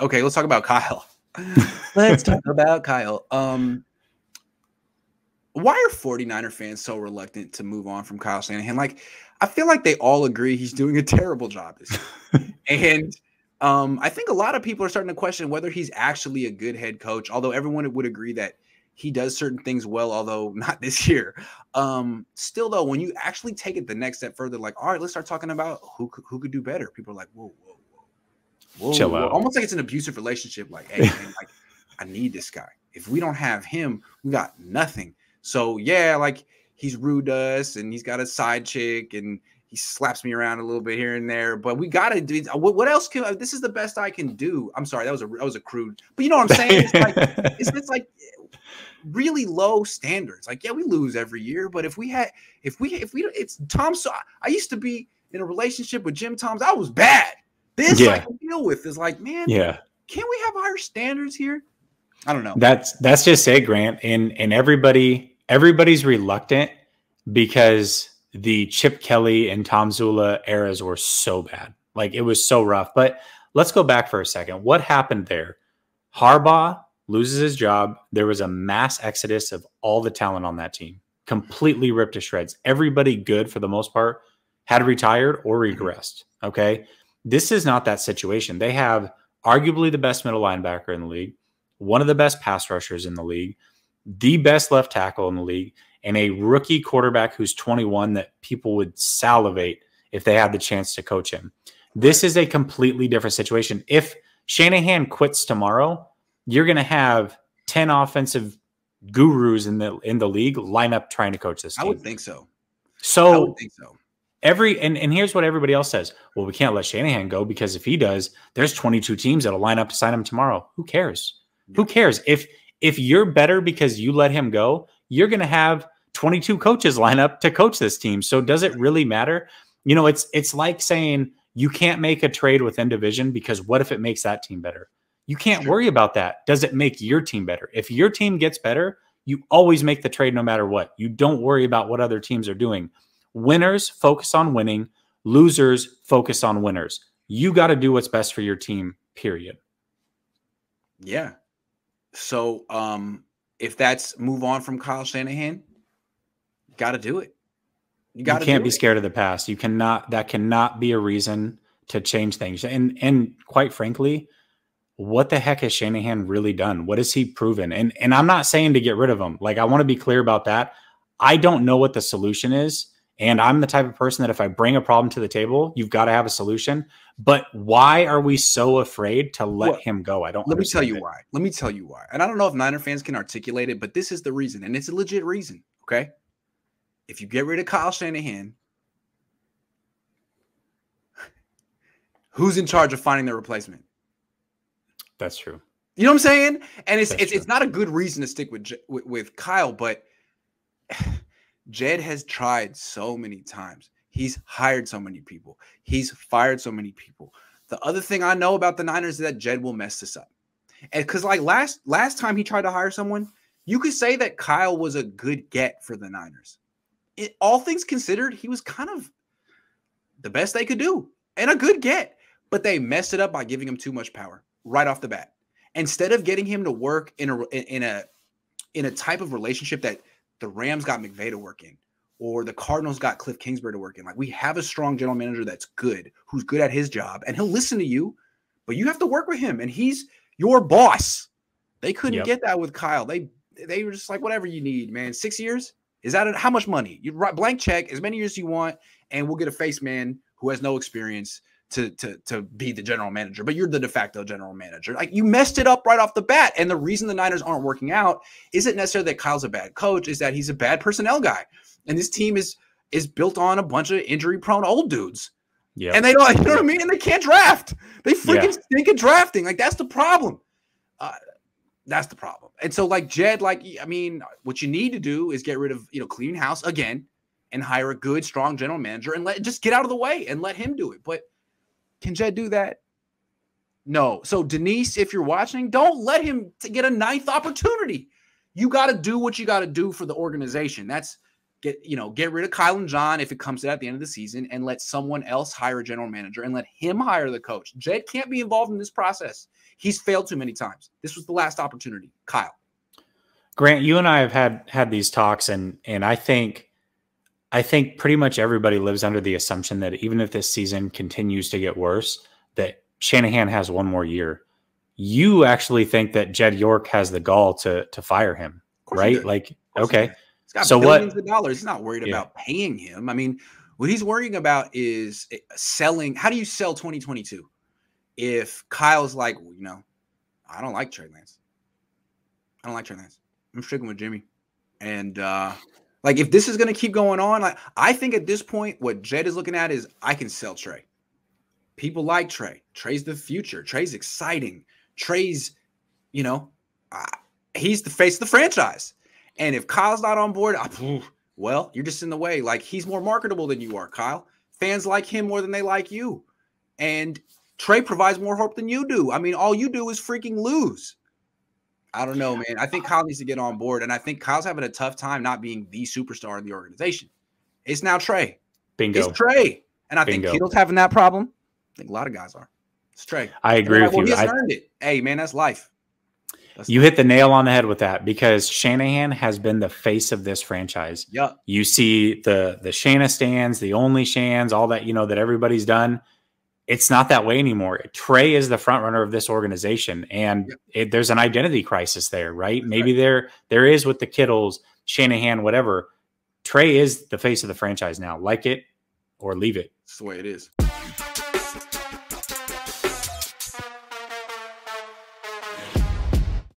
Okay, let's talk about Kyle. Let's talk about Kyle. Why are 49er fans so reluctant to move on from Kyle Shanahan? Like, I feel like they all agree he's doing a terrible job this year. And I think a lot of people are starting to question whether he's actually a good head coach, although everyone would agree that he does certain things well, although not this year. Still, though, when you actually take it the next step further, like, all right, let's start talking about who could do better. People are like, whoa. Chill out. Almost like it's an abusive relationship. Like, hey, man, like, I need this guy. If we don't have him, we got nothing. So, yeah, like, he's rude to us, and he's got a side chick, and he slaps me around a little bit here and there. But we got to do – what else can – this is the best I can do. I'm sorry, that was a crude – but you know what I'm saying? It's like really low standards. Like, yeah, we lose every year, but if we – it's Tom – I used to be in a relationship with Jim Toms. I was bad. This I can deal with. Is like, man, can't we have higher standards here? I don't know. That's just it, Grant. And everybody's reluctant because the Chip Kelly and Tom Zula eras were so bad. Like, it was so rough. But let's go back for a second. What happened there? Harbaugh loses his job. There was a mass exodus of all the talent on that team, completely ripped to shreds. Everybody good for the most part had retired or regressed. Okay. This is not that situation. They have arguably the best middle linebacker in the league, one of the best pass rushers in the league, the best left tackle in the league, and a rookie quarterback who's 21 that people would salivate if they had the chance to coach him. This is a completely different situation. If Shanahan quits tomorrow, you're going to have 10 offensive gurus in the league line up trying to coach this team. I would think so. I would think so. And here's what everybody else says. Well, we can't let Shanahan go because if he does, there's 22 teams that'll line up to sign him tomorrow. Who cares? Yeah. Who cares? If you're better because you let him go, you're going to have 22 coaches line up to coach this team. So does it really matter? You know, it's like saying you can't make a trade within division because what if it makes that team better? You can't worry about that. Does it make your team better? If your team gets better, you always make the trade no matter what. You don't worry about what other teams are doing. Winners focus on winning. Losers focus on winners. You got to do what's best for your team, period. Yeah. So if that's move on from Kyle Shanahan, got to do it. You can't be scared of the past. That cannot be a reason to change things. And quite frankly, what the heck has Shanahan really done? What has he proven? And I'm not saying to get rid of him. Like, I want to be clear about that. I don't know what the solution is. And I'm the type of person that if I bring a problem to the table, you've got to have a solution. But why are we so afraid to let him go? I don't Let me tell you why. And I don't know if Niner fans can articulate it, but this is the reason. And it's a legit reason, okay? If you get rid of Kyle Shanahan, who's in charge of finding the replacement? That's true. You know what I'm saying? And it's not a good reason to stick with Kyle, but Jed has tried so many times. He's hired so many people. He's fired so many people. The other thing I know about the Niners is that Jed will mess this up. And because like last time he tried to hire someone, you could say that Kyle was a good get for the Niners. All things considered, he was kind of the best they could do and a good get. But they messed it up by giving him too much power right off the bat. Instead of getting him to work in a type of relationship that the Rams got McVay to work in, or the Cardinals got Cliff Kingsbury to work in. Like, we have a strong general manager that's good, who's good at his job, and he'll listen to you, but you have to work with him, and he's your boss. They couldn't get that with Kyle. They were just like, whatever you need, man. 6 years? Is that how much money? You write blank check, as many years as you want, and we'll get a face man who has no experience to be the general manager, but you're the de facto general manager. Like, you messed it up right off the bat. And the reason the Niners aren't working out isn't necessarily that Kyle's a bad coach, is that he's a bad personnel guy. And this team is built on a bunch of injury-prone old dudes. Yeah. And they don't, you know what I mean? And they can't draft. They freaking stink at drafting. Like, that's the problem. That's the problem. And so, like, Jed, like, I mean, what you need to do is get rid of, clean house again and hire a good, strong general manager and just get out of the way and let him do it. But can Jed do that? No. So, Denise, if you're watching, don't let him get a ninth opportunity. You got to do what you got to do for the organization. That's get rid of Kyle and John if it comes to that at the end of the season, and let someone else hire a general manager and let him hire the coach. Jed can't be involved in this process. He's failed too many times. This was the last opportunity. Kyle. Grant, you and I have had these talks, and I think pretty much everybody lives under the assumption that even if this season continues to get worse, that Shanahan has one more year. You actually think that Jed York has the gall to fire him, right? Like, okay. He's got billions of dollars. He's not worried about paying him. I mean, what he's worrying about is selling. How do you sell 2022? If Kyle's like, well, I don't like Trey Lance. I don't like Trey Lance. I'm sticking with Jimmy. And like, if this is going to keep going on, like, I think at this point, what Jed is looking at is I can sell Trey. People like Trey. Trey's the future. Trey's exciting. Trey's, he's the face of the franchise. And if Kyle's not on board, well, you're just in the way. Like, he's more marketable than you are, Kyle. Fans like him more than they like you. And Trey provides more hope than you do. I mean, all you do is freaking lose. I don't know, man. I think Kyle needs to get on board. And I think Kyle's having a tough time not being the superstar in the organization. It's now Trey. Bingo. It's Trey. And I think Kittle's having that problem. I think a lot of guys are. It's Trey. I agree with you. He has earned it. Hey, man, that's life. You hit the nail on the head with that, because Shanahan has been the face of this franchise. Yep. You see the Shana stands, the only Shans, all that, that everybody's done. It's not that way anymore. Trey is the front runner of this organization, and there's an identity crisis there, right? Maybe there is with the Kittles, Shanahan, whatever. Trey is the face of the franchise now. Like it or leave it. That's the way it is.